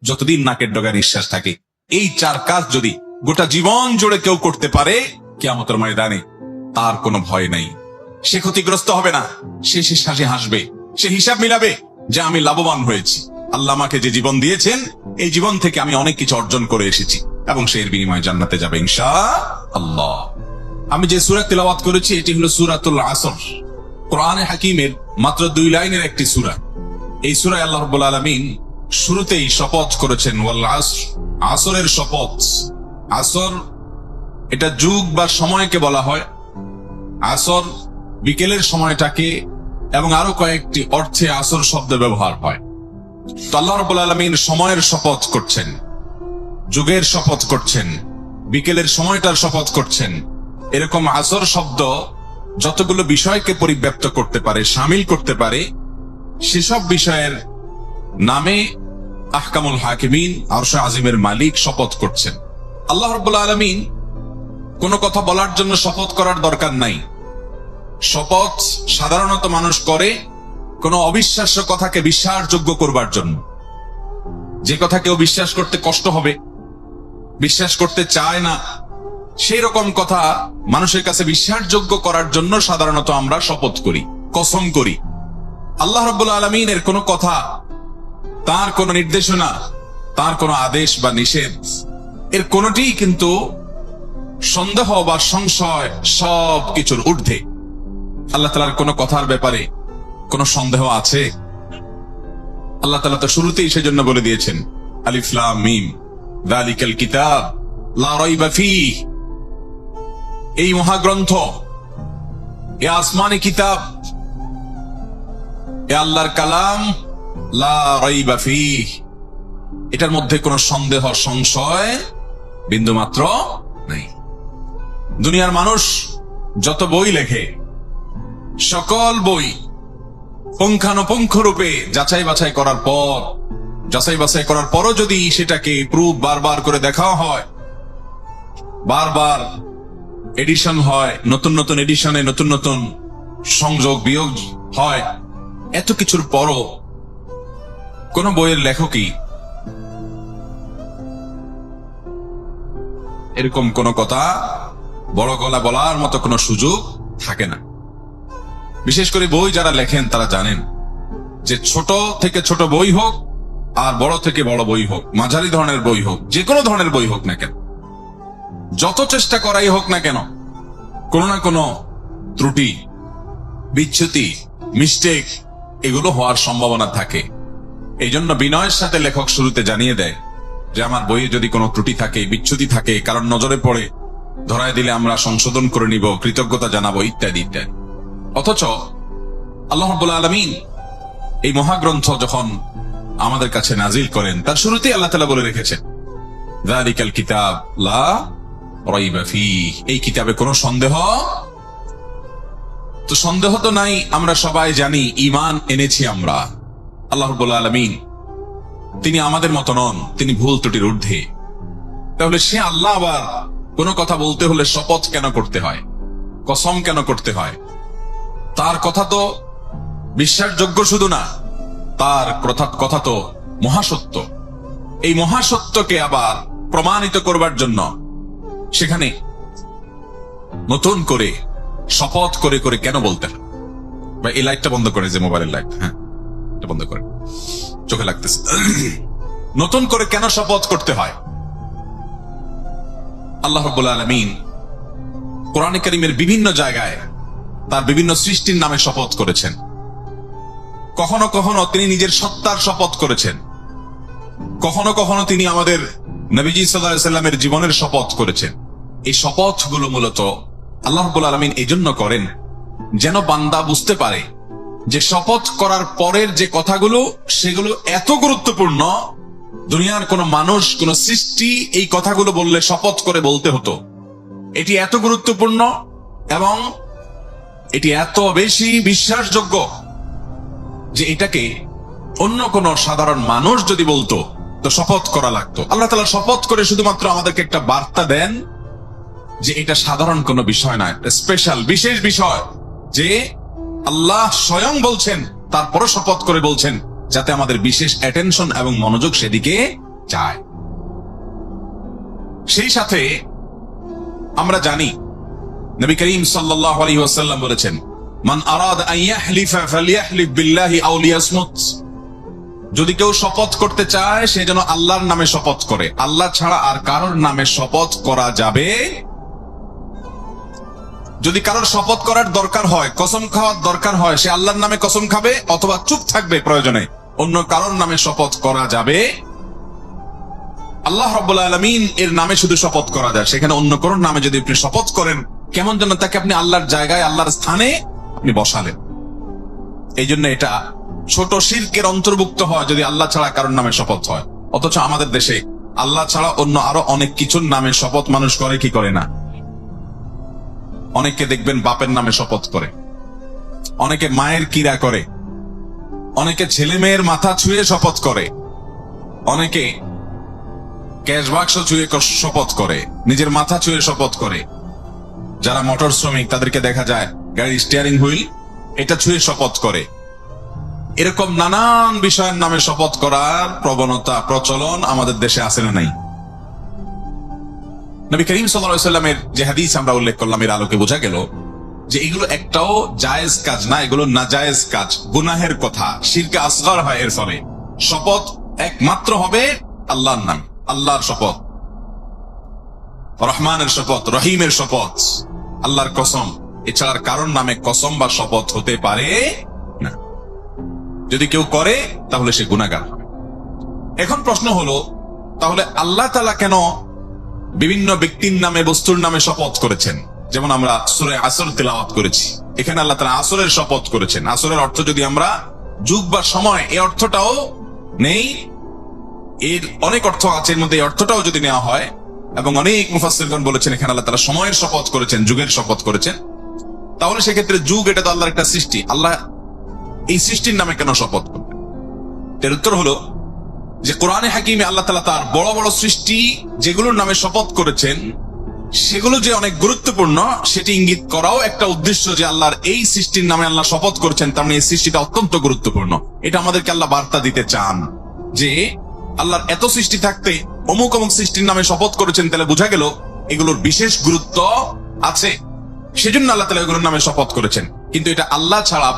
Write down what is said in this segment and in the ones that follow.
যতদিন নাকের ডগায় নিঃশ্বাস থাকে। এই 4 কাজ যদি গোটা জীবন জুড়ে কেউ করতে পারে, কিয়ামতের ময়দানে তার কোনো ভয় নাই। সে ক্ষতিগ্রস্ত হবে না, সে শেষে হাসবে, সে হিসাব মিলাবে যে আমি লাভবান হয়েছি। আল্লাহ আমাকে যে জীবন দিয়েছেন, এই জীবন থেকে আমি অনেক কিছু অর্জন করে এসেছি, এবং সে এর বিনিময়ে জান্নাতে যাবে ইনশাআল্লাহ। আমি যে সূরা তেলাওয়াত করেছি এটি হলো সূরাতুল আসর, কোরআনে হাকিমের মাত্র 2 লাইনের একটি সূরা। এই সূরায় আল্লাহ রাব্বুল আলামিন শুরুতেই শপথ করেছেন ওয়াল আসর, আসরের শপথ। আসর এটা যুগ বা সময়কে বলা হয়। আসর বিকেলের সময়টাকে, এবং আরো কয়েকটি অর্থে আসর শব্দ ব্যবহার হয়। তো আল্লাহ রাব্বুল আলামিন সময়ের শপথ করছেন, যুগের শপথ করছেন, বিকেলের সময়টার শপথ করছেন। এরকম আসর শব্দ যতগুলো বিষয়কে পরিব্যাপ্ত করতে পারে, শামিল করতে পারে, সেসব বিষয়ের নামে আহকামুল হাকিমিন, আরশে আজিমের মালিক শপথ করছেন। আল্লাহ রাব্বুল আলামিন কোনো কথা বলার জন্য শপথ করার দরকার নাই। শপথ সাধারণত মানুষ করে কোনো অবিশ্বাস্য কথাকে বিশ্বাসযোগ্য করবার জন্য। যে কথা কেউ বিশ্বাস করতে কষ্ট হবে, বিশ্বাস করতে চায় না, সেই রকম কথা মানুষের কাছে বিশ্বাসযোগ্য করার জন্য সাধারণত আমরা শপথ করি, কসম করি। আল্লাহ রাব্বুল আলামিনের কোনো কথা, তার কোনো নির্দেশনা, তার কোনো আদেশ বা নিষেধ, এর কোনোটিই কিন্তু সন্দেহ বা সংশয় সব কিছুর ঊর্ধ্বে। আল্লাহ তাআলার কোনো কথার ব্যাপারে কোনো সন্দেহ আছে? আল্লাহ তাআলা তো শুরুতেই সেজন্য বলে দিয়েছেন আলিফ লাম মিম যালিকাল কিতাব লা রাইবা ফীহ। এই মহাগ্রন্থ, এ আসমানি কিতাব, এ আল্লাহর কালাম, লা রাইবা ফীহ, এটার মধ্যে কোনো সন্দেহ সংশয় বিন্দুমাত্র নেই। দুনিয়ার মানুষ যত বই লেখে, সকল বই পুঙ্খানুপুঙ্খ রূপে যাচাই বাছাই করার পর, যাচাই বাছাই করার পরও যদি সেটাকে প্রুফ বারবার করে দেখা হয়, বারবার এডিশন হয়, নতুন নতুন এডিশনে নতুন নতুন সংযোগ বিয়োগ হয়, এত কিছুর পরও কোন বইয়ের লেখকই এরকম কোন কথা বড় গলা বলার মতো কোনো সুযোগ থাকে না। বিশেষ করে বই যারা লেখেন তারা জানেন যে ছোট থেকে ছোট বই হোক আর বড় থেকে বড় বই হোক, মাঝারি ধরনের বই হোক, যে কোনো ধরনের বই হোক না কেন, যত চেষ্টা করাই হোক না কেন, কোনো না কোনো ত্রুটি, বিচ্যুতি, মিস্টেক এগুলো হওয়ার সম্ভাবনা থাকে। এই জন্য বিনয়ের সাথে লেখক শুরুতে জানিয়ে দেয় যে আমার বইয়ে যদি কোনো ত্রুটি থাকে, বিচ্যুতি থাকে, কারণ নজরে পড়ে, ধরায় দিলে আমরা সংশোধন করে নিব, কৃতজ্ঞতা জানাবো, ইত্যাদি ইত্যাদি। অথচ আল্লাহ রাব্বুল আলামিন এই মহাগ্রন্থ যখন আমাদের কাছে নাজিল করেন, তার শুরুতেই আল্লাহ তাআলা বলে রেখেছেন যালিকাল কিতাব লা রাইবা ফীহ, এই কিতাবে কোনো সন্দেহ তো সন্দেহ তো নাই। আমরা সবাই জানি ঈমান এনেছি আমরা। আল্লাহ রাব্বুল আলামিন তিনি আমাদের মত নন, তিনি ভুল ত্রুটির ঊর্ধ্বে। তাহলে সে আল্লাহ আবার কোনো কথা বলতে হলে শপথ কেন করতে হয়, কসম কেন করতে হয়? তার কথা তো বিশ্বাসযোগ্য শুধু না, তার কথা তো মহাসত্য। এই মহাসত্যকে আবার প্রমাণিত করবার জন্য সেখানে নতুন করে শপথ করে করে কেন বলতে হয়? বা এই লাইটটা বন্ধ করে, যে মোবাইলের লাইট, হ্যাঁ এটা বন্ধ করে, চোখে লাগতেছে। নতুন করে কেন শপথ করতে হয়? আল্লাহ রাব্বুল আলামিন কোরআনে কারীমের বিভিন্ন জায়গায় তার বিভিন্ন সৃষ্টির নামে শপথ করেছেন। কখনো কখনো তিনি নিজের সত্তার শপথ করেছেন, কখনো কখনো তিনি আমাদের নবীজি সাল্লাল্লাহু আলাইহি সাল্লামের জীবনের শপথ করেছেন। এই শপথগুলো মূলত আল্লাহ রাব্বুল আলামিন এই জন্য করেন যেন বান্দা বুঝতে পারে যে শপথ করার পরের যে কথাগুলো, সেগুলো এত গুরুত্বপূর্ণ, দুনিয়ার কোন মানুষ, কোন সৃষ্টি এই কথাগুলো বললে শপথ করে বলতে হতো। এটি এত গুরুত্বপূর্ণ এবং এটি এত বেশি বিশ্বাসযোগ্য যে এটাকে অন্য কোন সাধারণ মানুষ যদি বলতো তো শপথ করা লাগতো। আল্লাহ তাআলা শপথ করে শুধুমাত্র আমাদেরকে একটা বার্তা দেন যে এটা সাধারণ কোনো বিষয় নয়, স্পেশাল বিশেষ বিষয়, যে আল্লাহ স্বয়ং বলছেন, তারপরও শপথ করে বলছেন যাতে আমাদের বিশেষ অ্যাটেনশন এবং মনোযোগ সেদিকে চায়। সেই সাথে আমরা জানি নবী করিম সাল্লাল্লাহু আলাইহি ওয়াসাল্লাম বলেছেন, মান আরাদ আন ইয়াহলিফা ফালইয়াহলিফ বিল্লাহি আও লিয়াসমুত। যদি কেউ শপথ করতে চায় সে যেন আল্লাহর নামে শপথ করে, আল্লাহ ছাড়া আর কারোর নামে শপথ করা যাবে। যদি কারোর শপথ করার দরকার হয়, কসম খাওয়ার দরকার হয়, সে আল্লাহর নামে কসম খাবে অথবা চুপ থাকবে, প্রয়োজনে অন্য কারোর নামে শপথ করা যাবে। আল্লাহ রাব্বুল আলামিন এর নামে শুধু শপথ করা যায়, সেখানে অন্য কারোর নামে যদি আপনি শপথ করেন, কেমন যেন তাকে আপনি আল্লাহর জায়গায়, আল্লাহর স্থানে আপনি বসালেন। এই জন্য এটা ছোট শিরকের অন্তর্ভুক্ত হয় যদি আল্লাহ ছাড়া কারোর নামে শপথ হয়। অথচ আমাদের দেশে আল্লাহ ছাড়া অন্য আরো অনেক কিছুর নামে শপথ মানুষ করে কি করে না। অনেকে দেখবেন বাপের নামে শপথ করে, অনেকে মায়ের কিরা করে, অনেকে ছেলে মেয়ের মাথা ছুঁয়ে শপথ করে, অনেকে ক্যাশ বাক্স ছুঁয়ে শপথ করে, নিজের মাথা ছুঁয়ে শপথ করে। যারা মোটর শ্রমিক তাদেরকে দেখা যায় গাড়ির স্টিয়ারিং হুইল এটা ছুঁয়ে শপথ করে। এরকম নানান বিষয়ের নামে শপথ করার প্রবণতা, প্রচলন আমাদের দেশে আছে না নাই? নবী করিম সাল্লাল্লাহু আলাইহি ওয়াসাল্লামের যে হাদিস আমরা উল্লেখ করলাম, এর আলোকে বোঝা গেল যে এগুলো একটাও জায়েজ কাজ না, এগুলো নাজায়েজ কাজ, গুনাহের কথা, শিরকে আসগর হয় এর ফলে। শপথ একমাত্র হবে আল্লাহর নামে, আল্লাহর শপথ, রহমানের শপথ, রহিমের শপথ, আল্লাহর কসম, এছাড়ার কারোর নামে কসম বা শপথ হতে পারে না। যদি কেউ করে তাহলে সে গুনাহগার হবে। এখন প্রশ্ন হলো, তাহলে আল্লাহ তাআলা কেন বিভিন্ন ব্যক্তির নামে, বস্তুর নামে শপথ করেছেন? যেমন আমরা সূরা আসর তেলাওয়াত করেছি, এখানে আল্লাহ তাআলা আসরের শপথ করেছেন। আসরের অর্থ যদি আমরা যুগ বা সময়, এই অর্থটাও নেই, এর অনেক অর্থ আছে, এর মধ্যে এই অর্থটাও যদি নেওয়া হয়, এবং অনেক মুফাসসিরগণ বলেছেন এখানে আল্লাহ তাআলা সময়ের শপথ করেছেন, যুগের শপথ করেছেন, তাহলে সেক্ষেত্রে যুগ এটা তো আল্লাহর একটা সৃষ্টি, আল্লাহ এই সৃষ্টির নামে কেন শপথ করবেন? এর উত্তর হলো যে কোরআনে হাকিমে আল্লাহ তাআলা তার বড় বড় সৃষ্টি যেগুলোর নামে শপথ করেছেন সেগুলো যে অনেক গুরুত্বপূর্ণ সেটি ইঙ্গিত করাও একটা উদ্দেশ্য, যে আল্লাহর এই সৃষ্টির নামে আল্লাহ শপথ করেছেন, তার মানে এই সৃষ্টিটা অত্যন্ত গুরুত্বপূর্ণ। এটা আমাদেরকে আল্লাহ বার্তা দিতে চান যে আল্লাহর এত সৃষ্টি থাকতে অমুক অমুক সৃষ্টির নামে শপথ করেছেন, তাহলে বোঝা গেল এগুলোর বিশেষ গুরুত্ব আছে, সেজন্য আল্লাহ তাআলা এগুলোর নামে শপথ করেছেন। কিন্তু এটা আল্লাহ ছাড়া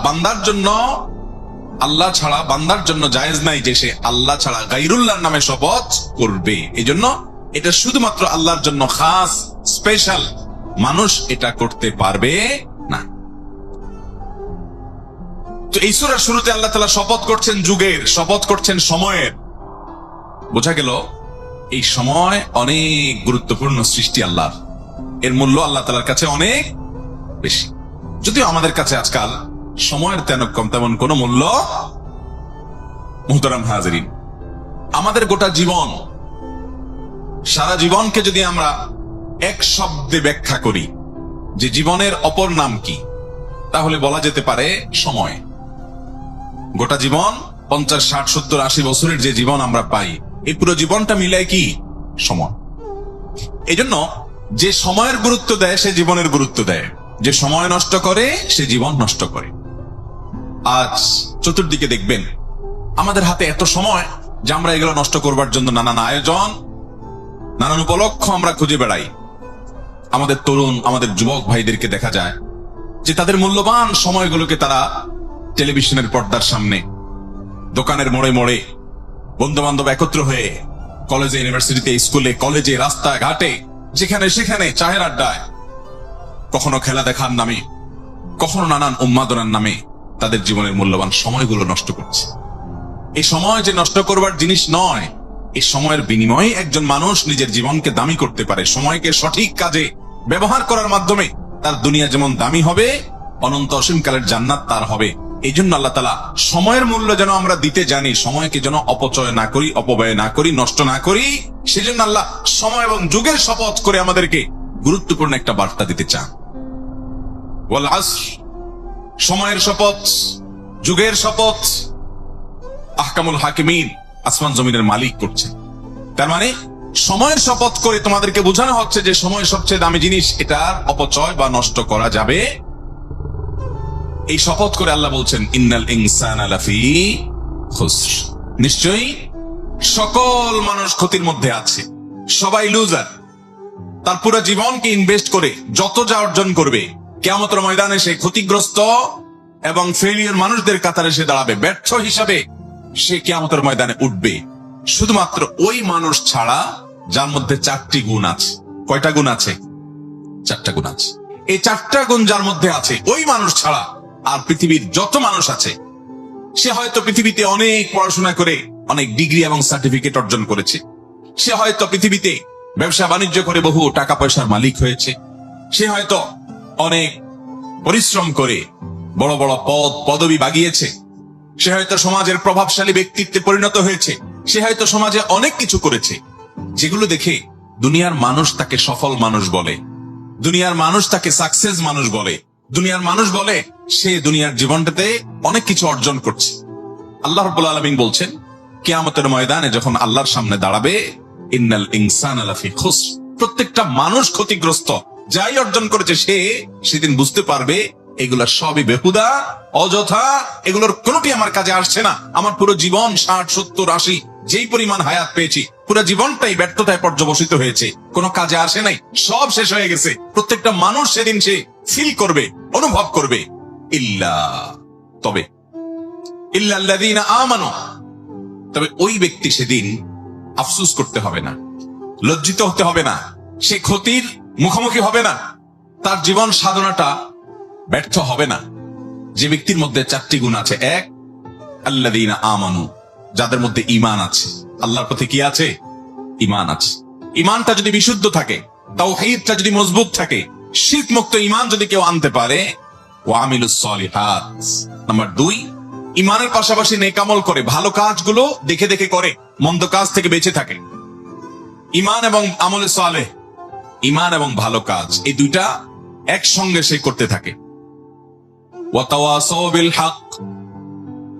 বান্দার জন্য জায়েজ নাই যে সে আল্লাহ ছাড়া গায়রুল্লাহর নামে শপথ করবে। এজন্য এটা শুধুমাত্র আল্লাহর জন্য খাস, স্পেশাল, মানুষ এটা করতে পারবে না। তো এই সূরার শুরুতে আল্লাহ তাআলা শপথ করছেন যুগের, শপথ করছেন সময়ের। বোঝা গেল এই সময় অনেক গুরুত্বপূর্ণ সৃষ্টি আল্লাহর, এর মূল্য আল্লাহ তাআলার কাছে অনেক বেশি। যদিও আমাদের কাছে আজকাল সময়ের তেমন কোনো মূল্য। মুহতারাম হাজিরিন, আমাদের গোটা জীবন, সারা জীবনকে যদি আমরা এক শব্দে ব্যাখ্যা করি যে জীবনের অপর নাম কি, তাহলে বলা যেতে পারে সময়। গোটা জীবন 50, 60, 70, 80 বছরের যে জীবন আমরা পাই, এই পুরো জীবনটা মিলায় কি সময়। এই জন্য যে সময়ের গুরুত্ব দেয় সে জীবনের গুরুত্ব দেয়, যে সময় নষ্ট করে সে জীবন নষ্ট করে। আজ চতুর্দিকে দেখবেন আমাদের হাতে এত সময় যে আমরা এগুলো নষ্ট করবার জন্য নানান আয়োজন, নানান উপলক্ষ আমরা খুঁজে বেড়াই। আমাদের তরুণ, আমাদের যুবক ভাইদেরকে দেখা যায় যে তাদের মূল্যবান সময়গুলোকে তারা টেলিভিশনের পর্দার সামনে, দোকানের মোড়ে মোড়ে, বন্ধু বান্ধব একত্র হয়ে, কলেজে, ইউনিভার্সিটিতে, স্কুলে, কলেজে, রাস্তায় ঘাটে, যেখানে সেখানে চায়ের আড্ডায়, কখনো খেলা দেখার নামে, কখনো নানান উন্মাদনার নামে তাদের জীবনের মূল্যবান সময়গুলো নষ্ট করছে। এই সময় যে নষ্ট করবার জিনিস নয়, এই সময়ের বিনিময়ে একজন মানুষ নিজের জীবনকে দামি করতে পারে। সময়কে সঠিক কাজে ব্যবহার করার মাধ্যমে তার দুনিয়া যেমন দামি হবে, অনন্ত অসীমকালের জান্নাত তার হবে। এই জন্য আল্লাহ তাআলা সময়ের মূল্য যেন আমরা দিতে জানি, সময়কে যেন অপচয় না করি, অপব্যয় না করি, নষ্ট না করি, সেজন্য আল্লাহ সময় এবং যুগের শপথ করে আমাদেরকে গুরুত্বপূর্ণ একটা বার্তা দিতে চান। ওয়াল আসর, সময়ের শপথ, যুগের শপথ। আহকামুল হাকিমিন, আসমান জমিনের মালিক করছেন। তার মানে সময়ের শপথ করে তোমাদেরকে বোঝানো হচ্ছে যে সময় সবচেয়ে দামি জিনিস, এটার অপচয় বা নষ্ট করা যাবে। এই শপথ করে আল্লাহ বলছেন ইন্নাল ইনসানা লাফি খুসর, নিশ্চয়ই সকল মানুষ ক্ষতির মধ্যে আছে, সবাই লুজার। তার পুরো জীবনকে ইনভেস্ট করে যত যা অর্জন করবে, কিয়ামতের ময়দানে সে ক্ষতিগ্রস্ত এবং ফেলিয়র মানুষদের কাতারে সে দাঁড়াবে, ব্যর্থ হিসাবে সে কিয়ামতের ময়দানে উঠবে। শুধুমাত্র ওই মানুষ ছাড়া যার মধ্যে 4টি গুণ আছে। কয়টা গুণ আছে? 4টা গুণ আছে। এই 4টা গুণ যার মধ্যে আছে, ওই মানুষ ছাড়া আর পৃথিবীর যত মানুষ আছে, সে হয়তো পৃথিবীতে অনেক পড়াশোনা করে অনেক ডিগ্রি এবং সার্টিফিকেট অর্জন করেছে, সে হয়তো পৃথিবীতে ব্যবসা বাণিজ্য করে বহু টাকা পয়সার মালিক হয়েছে, সে হয়তো অনেক পরিশ্রম করে বড় বড় পদ পদবি বাগিয়েছে, সে হয়তো সমাজের প্রভাবশালী ব্যক্তিত্বে পরিণত হয়েছে, সে হয়তো সমাজে অনেক কিছু করেছে, যেগুলো দেখে দুনিয়ার মানুষ তাকে সফল মানুষ বলে, দুনিয়ার মানুষ তাকে সাকসেস মানুষ বলে, দুনিয়ার মানুষ বলে সে দুনিয়ার জীবনটাতে অনেক কিছু অর্জন করছে। আল্লাহ রাব্বুল আলামিন বলছেন, কিয়ামতের ময়দানে যখন আল্লাহর সামনে দাঁড়াবে, ইন্নাল ইনসানা লাফি খুসর, প্রত্যেকটা মানুষ ক্ষতিগ্রস্ত। যাই অর্জন করেছে সে সেদিন বুঝতে পারবে এগুলা সবই বেহুদা, অযথা, এগুলোর কোনোটি আমার কাজে আসছে না। আমার পুরো জীবন 60, 70, 80 যেই পরিমাণ হায়াত পেয়েছি, পুরো জীবনটাই ব্যর্থতায় পর্যবসিত হয়েছে, কোনো কাজে আসে নাই, সব শেষ হয়ে গেছে। প্রত্যেকটা মানুষ সেদিন সে ফিল করবে, অনুভব করবে। তবে ইল্লাল্লাযীনা আমানু, তবে ওই ব্যক্তি সেদিন আফসোস করতে হবে না, লজ্জিত হতে হবে না, সে ক্ষতির মুখোমুখি হবে না, তার জীবন সাধনাটা ব্যর্থ হবে না। যে ব্যক্তির মধ্যে 4টি গুণ আছে। 1, আল্লাযীনা আমানু, যাদের মধ্যে ঈমান আছে, আল্লাহর প্রতি কি আছে? ঈমান আছে। ঈমানটা যদি বিশুদ্ধ থাকে, তাওহীদটা যদি মজবুত থাকে, শিরক মুক্ত ঈমান যদি কেউ আনতে পারে, ওয়া আমিলুস সলিহাত। নাম্বার 2, ঈমানের পাশাপাশি নেক আমল করে, ভালো কাজগুলো দেখে দেখে করে, মন্দ কাজ থেকে বেঁচে থাকে। ঈমান এবং আমলে সালেহ, ঈমান এবং ভালো কাজ, এই দুইটা একসঙ্গে সে করতে থাকে। ওয়া তাওয়াসাউ বিল হক।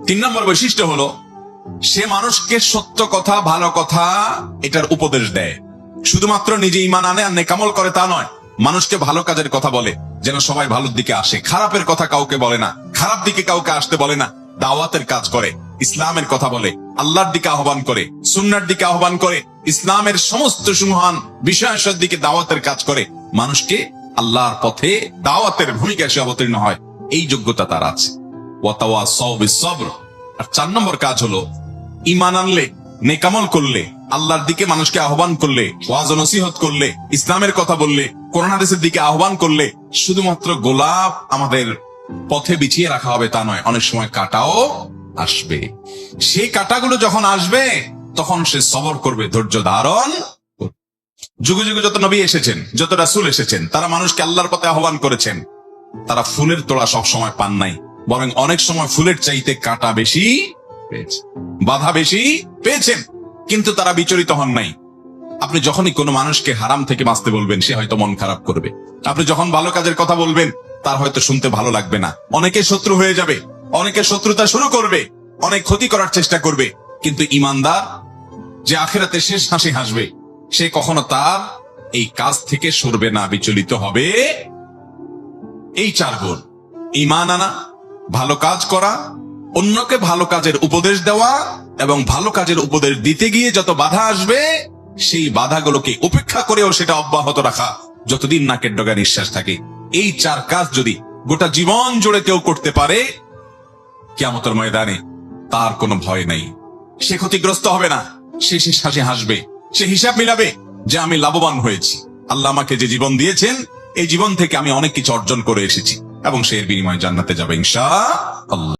3 নম্বর বৈশিষ্ট্য হলো সে মানুষকে সত্য কথা, ভালো কথা এটার উপদেশ দেয়। শুধুমাত্র নিজে ঈমান আনে আর নেক আমল করে তা নয়, মানুষকে ভালো কাজের কথা বলে যেন সবাই ভালোর দিকে আসে, খারাপের কথা কাউকে বলে না, খারাপ দিকে কাউকে আসতে বলে না, দাওয়াতের কাজ করে, ইসলামের কথা বলে, আল্লাহর দিকে আহ্বান করে, সুন্নাহর দিকে আহ্বান করে, ইসলামের সমস্ত সুমহান বিষয়ের দিকে দাওয়াতের কাজ করে, মানুষকে আল্লাহর পথে দাওয়াতের ভূমিকায় সে অবতীর্ণ হয়। এই যোগ্যতা তার আছে। ওয়া তাওয়াসাউ বিস সবর। আর 4 নম্বর কাজ হলো ঈমান আনলে, নেক আমল করলে, আল্লাহর দিকে মানুষকে আহ্বান করলে, ওয়াজ ও নসিহত করলে, ইসলামের কথা বললে, কোরআন হাদিসের দিকে আহ্বান করলে, শুধুমাত্র গোলাপ আমাদের পথে বিছিয়ে রাখা হবে তা নয়, অনেক সময় কাঁটাও আসবে। সেই কাঁটাগুলো যখন আসবে তখন সে সবর করবে, ধৈর্য ধারণ। যুগে যুগে যত নবী এসেছেন, যত রাসূল এসেছেন, তারা মানুষকে আল্লাহর পথে আহ্বান করেছেন। তারা ফুলের তোড়া সব সময় পান নাই, বরং অনেক সময় ফুলের চাইতে কাঁটা বেশি পেয়েছে, বাধা বেশি পেয়েছেন, কিন্তু তারা বিচলিত হন নাই। আপনি যখনই কোনো মানুষকে হারাম থেকে বাঁচতে বলবেন, সে হয়তো মন খারাপ করবে। আপনি যখন ভালো কাজের কথা বলবেন, তার হয়তো শুনতে ভালো লাগবে না, অনেকে শত্রু হয়ে যাবে, অনেকে শত্রুতা শুরু করবে, অনেক ক্ষতি করার চেষ্টা করবে। কিন্তু ঈমানদার যে আখিরাতে শেষ হাসি হাসবে, সে কখনো তার এই কাজ থেকে সরবে না, বিচলিত হবে। এই 4 গুণ, ঈমান আনা, ভালো কাজ করা, অন্যকে ভালো কাজের উপদেশ দেওয়া, এবং ভালো কাজের উপদেশ দিতে গিয়ে যত বাধা আসবে সেই বাধাগুলোকে উপেক্ষা করেও সেটা অব্যাহত রাখা যতদিন নাকের ডগা নিঃশ্বাস থাকে। এই 4 কাজ যদি গোটা জীবন জুড়ে কেউ করতে পারে, কিয়ামতের ময়দানে তার কোনো ভয় নাই, সে ক্ষতিগ্রস্ত হবে না, সে শেষ হাসি হাসবে, সে হিসাব মিলাবে যে আমি লাভবান হয়েছি, আল্লাহ আমাকে যে জীবন দিয়েছেন এই জীবন থেকে আমি অনেক কিছু অর্জন করে এসেছি, এবং সে এর বিনিময়ে জান্নাতে যাবে ইনশাআল্লাহ।